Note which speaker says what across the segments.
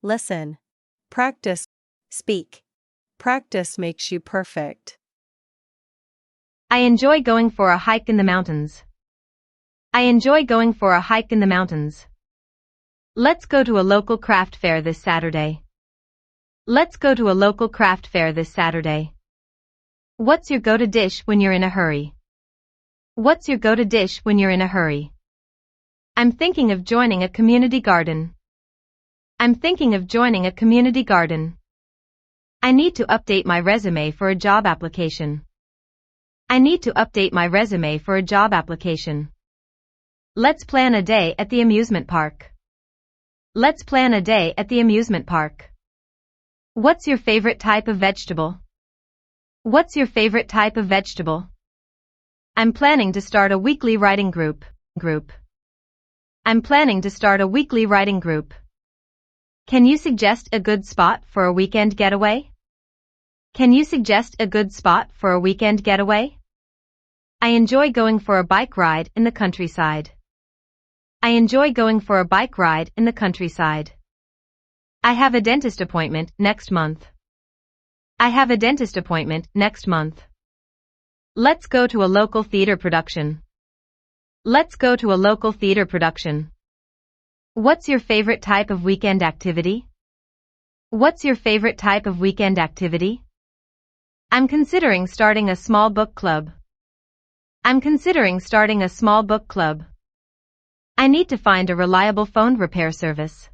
Speaker 1: listen. Practice, speak. Practice makes you perfect.
Speaker 2: I enjoy going for a hike in the mountains. I enjoy going for a hike in the mountains. Let's go to a local craft fair this Saturday. Let's go to a local craft fair this Saturday. What's your go-to dish when you're in a hurry? What's your go-to dish when you're in a hurry? I'm thinking of joining a community garden. I'm thinking of joining a community garden. I need to update my resume for a job application. I need to update my resume for a job application. Let's plan a day at the amusement park. Let's plan a day at the amusement park. What's your favorite type of vegetable? What's your favorite type of vegetable? I'm planning to start a weekly writing group. I'm planning to start a weekly writing group. Can you suggest a good spot for a weekend getaway? Can you suggest a good spot for a weekend getaway? I enjoy going for a bike ride in the countryside. I enjoy going for a bike ride in the countryside. I have a dentist appointment next month. I have a dentist appointment next month. Let's go to a local theater production. Let's go to a local theater production. What's your favorite type of weekend activity? What's your favorite type of weekend activity? I'm considering starting a small book club. I'm considering starting a small book club. I need to find a reliable phone repair service.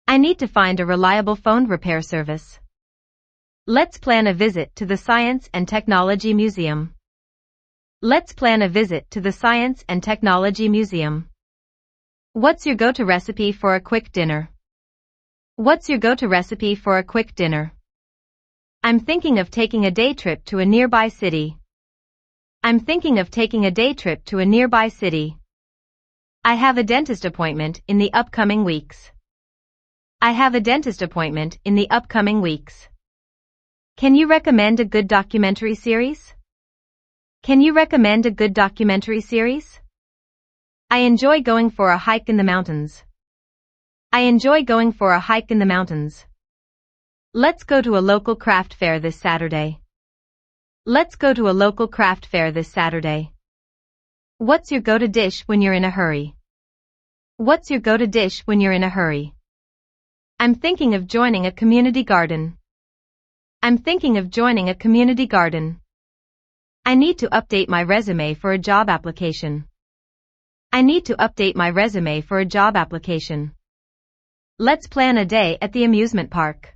Speaker 2: I need to find a reliable phone repair service. Let's plan a visit to the Science and Technology Museum. Let's plan a visit to the Science and Technology Museum. What's your go-to recipe for a quick dinner? What's your go-to recipe for a quick dinner? I'm thinking of taking a day trip to a nearby city. I'm thinking of taking a day trip to a nearby city. I have a dentist appointment in the upcoming weeks. I have a dentist appointment in the upcoming weeks. Can you recommend a good documentary series? Can you recommend a good documentary series? I enjoy going for a hike in the mountains. I enjoy going for a hike in the mountains. Let's go to a local craft fair this Saturday. Let's go to a local craft fair this Saturday. What's your go-to dish when you're in a hurry? What's your go-to dish when you're in a hurry? I'm thinking of joining a community garden. I'm thinking of joining a community garden. I need to update my resume for a job application. I need to update my resume for a job application. Let's plan a day at the amusement park.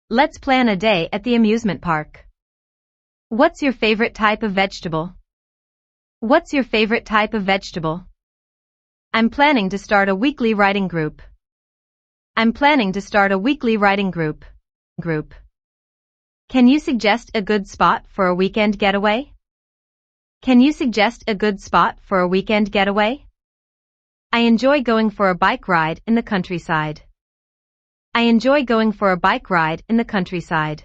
Speaker 2: Let's plan a day at the amusement park. What's your favorite type of vegetable? What's your favorite type of vegetable? I'm planning to start a weekly writing group. I'm planning to start a weekly writing group. Can you suggest a good spot for a weekend getaway? Can you suggest a good spot for a weekend getaway? I enjoy going for a bike ride in the countryside. I enjoy going for a bike ride in the countryside.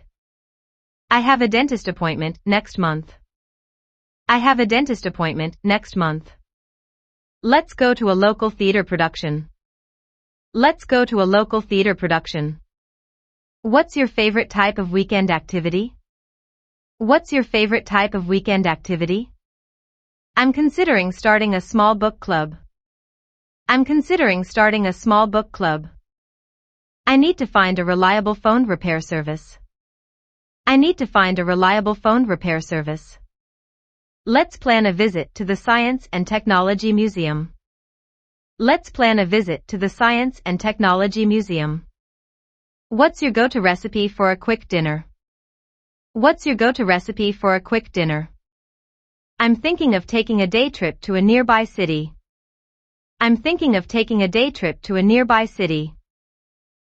Speaker 2: I have a dentist appointment next month. I have a dentist appointment next month. Let's go to a local theater production. Let's go to a local theater production. What's your favorite type of weekend activity? What's your favorite type of weekend activity? I'm considering starting a small book club. I'm considering starting a small book club. I need to find a reliable phone repair service. I need to find a reliable phone repair service. Let's plan a visit to the Science and Technology Museum. Let's plan a visit to the Science and Technology Museum. What's your go-to recipe for a quick dinner? What's your go-to recipe for a quick dinner? I'm thinking of taking a day trip to a nearby city. I'm thinking of taking a day trip to a nearby city.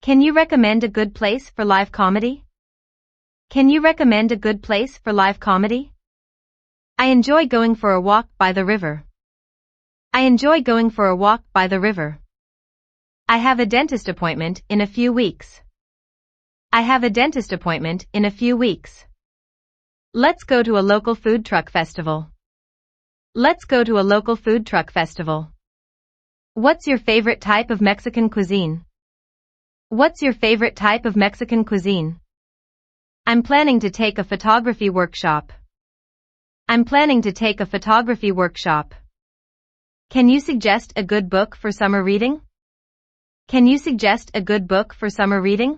Speaker 2: Can you recommend a good place for live comedy? Can you recommend a good place for live comedy? I enjoy going for a walk by the river. I enjoy going for a walk by the river. I have a dentist appointment in a few weeks. I have a dentist appointment in a few weeks. Let's go to a local food truck festival. Let's go to a local food truck festival. What's your favorite type of Mexican cuisine? What's your favorite type of Mexican cuisine? I'm planning to take a photography workshop. I'm planning to take a photography workshop. Can you suggest a good book for summer reading? Can you suggest a good book for summer reading?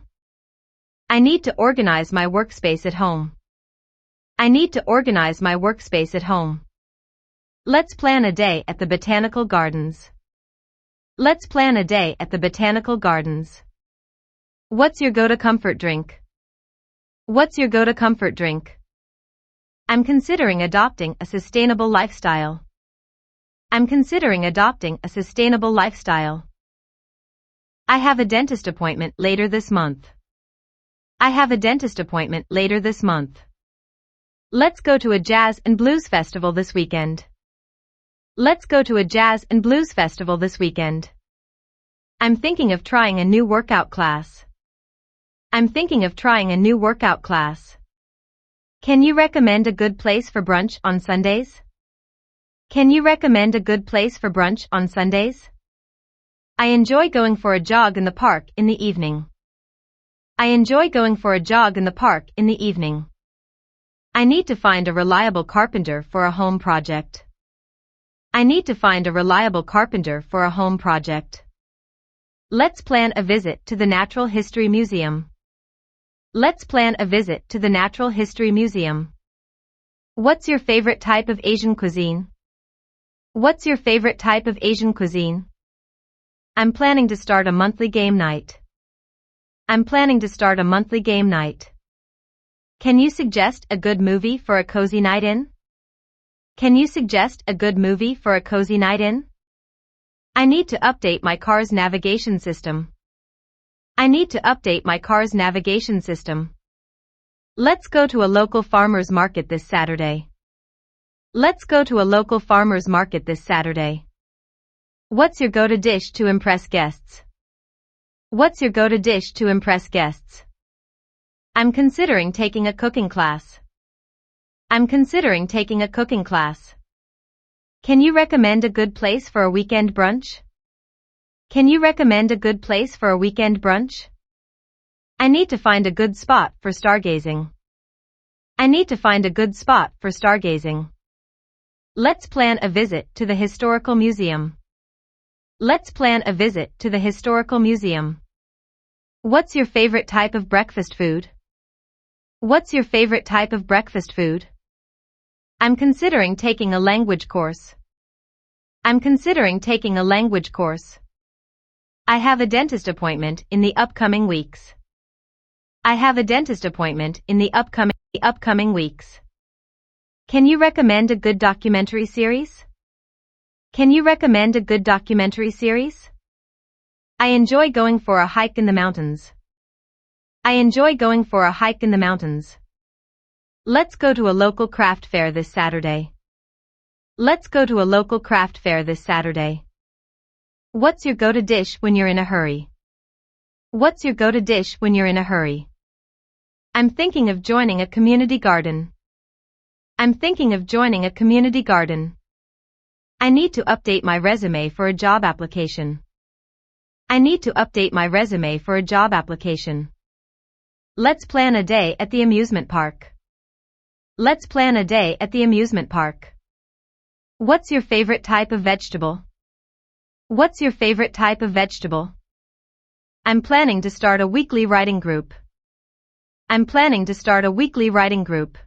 Speaker 2: I need to organize my workspace at home. I need to organize my workspace at home. Let's plan a day at the botanical gardens. Let's plan a day at the botanical gardens. What's your go-to comfort drink? What's your go-to comfort drink? I'm considering adopting a sustainable lifestyle. I'm considering adopting a sustainable lifestyle. I have a dentist appointment later this month. I have a dentist appointment later this month. Let's go to a jazz and blues festival this weekend. Let's go to a jazz and blues festival this weekend. I'm thinking of trying a new workout class. I'm thinking of trying a new workout class. Can you recommend a good place for brunch on Sundays? Can you recommend a good place for brunch on Sundays? I enjoy going for a jog in the park in the evening. I enjoy going for a jog in the park in the evening. I need to find a reliable carpenter for a home project. I need to find a reliable carpenter for a home project. Let's plan a visit to the Natural History Museum. Let's plan a visit to the Natural History Museum. What's your favorite type of Asian cuisine? What's your favorite type of Asian cuisine? I'm planning to start a monthly game night. I'm planning to start a monthly game night. Can you suggest a good movie for a cozy night in? Can you suggest a good movie for a cozy night in? I need to update my car's navigation system. I need to update my car's navigation system. Let's go to a local farmer's market this Saturday. Let's go to a local farmer's market this Saturday. What's your go-to dish to impress guests? What's your go-to dish to impress guests? I'm considering taking a cooking class. I'm considering taking a cooking class. Can you recommend a good place for a weekend brunch? Can you recommend a good place for a weekend brunch? I need to find a good spot for stargazing. I need to find a good spot for stargazing. Let's plan a visit to the historical museum. Let's plan a visit to the historical museum. What's your favorite type of breakfast food? What's your favorite type of breakfast food? I'm considering taking a language course. I'm considering taking a language course. I have a dentist appointment in the upcoming weeks. I have a dentist appointment in the upcoming weeks. Can you recommend a good documentary series? Can you recommend a good documentary series? I enjoy going for a hike in the mountains. I enjoy going for a hike in the mountains. Let's go to a local craft fair this Saturday. Let's go to a local craft fair this Saturday. What's your go-to dish when you're in a hurry? What's your go-to dish when you're in a hurry? I'm thinking of joining a community garden. I'm thinking of joining a community garden. I need to update my resume for a job application. I need to update my resume for a job application. Let's plan a day at the amusement park. Let's plan a day at the amusement park. What's your favorite type of vegetable? What's your favorite type of vegetable? I'm planning to start a weekly writing group. I'm planning to start a weekly writing group.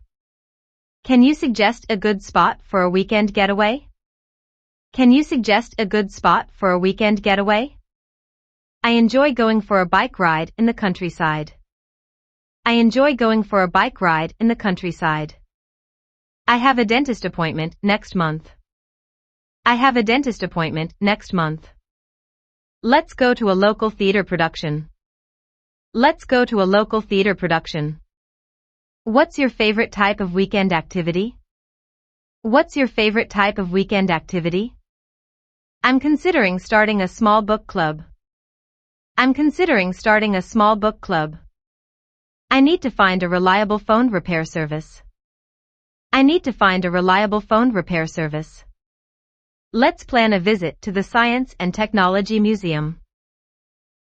Speaker 2: Can you suggest a good spot for a weekend getaway? Can you suggest a good spot for a weekend getaway? I enjoy going for a bike ride in the countryside. I enjoy going for a bike ride in the countryside. I have a dentist appointment next month. I have a dentist appointment next month. Let's go to a local theater production. Let's go to a local theater production. What's your favorite type of weekend activity? What's your favorite type of weekend activity? I'm considering starting a small book club. I'm considering starting a small book club. I need to find a reliable phone repair service. I need to find a reliable phone repair service. Let's plan a visit to the Science and Technology Museum.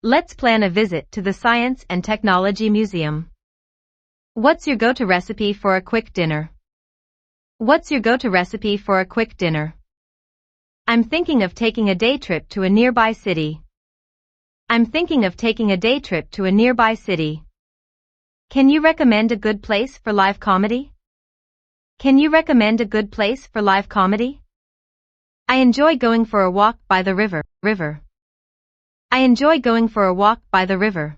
Speaker 2: Let's plan a visit to the Science and Technology Museum. What's your go-to recipe for a quick dinner? What's your go-to recipe for a quick dinner? I'm thinking of taking a day trip to a nearby city. I'm thinking of taking a day trip to a nearby city. Can you recommend a good place for live comedy? Can you recommend a good place for live comedy? I enjoy going for a walk by the river. I enjoy going for a walk by the river.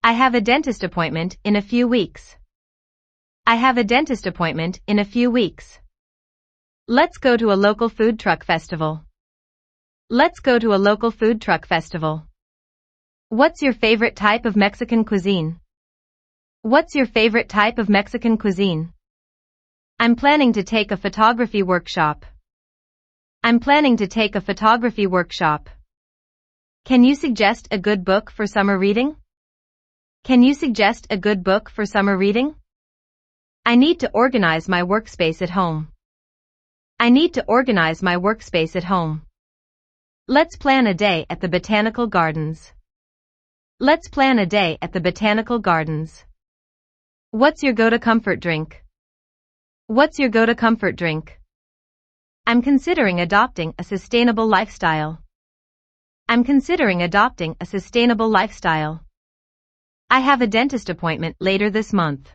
Speaker 2: I have a dentist appointment in a few weeks. I have a dentist appointment in a few weeks. Let's go to a local food truck festival. Let's go to a local food truck festival. What's your favorite type of Mexican cuisine? What's your favorite type of Mexican cuisine? I'm planning to take a photography workshop. I'm planning to take a photography workshop. Can you suggest a good book for summer reading? Can you suggest a good book for summer reading? I need to organize my workspace at home. I need to organize my workspace at home. Let's plan a day at the Botanical Gardens. Let's plan a day at the Botanical Gardens. What's your go-to comfort drink? What's your go-to comfort drink? I'm considering adopting a sustainable lifestyle. I'm considering adopting a sustainable lifestyle. I have a dentist appointment later this month.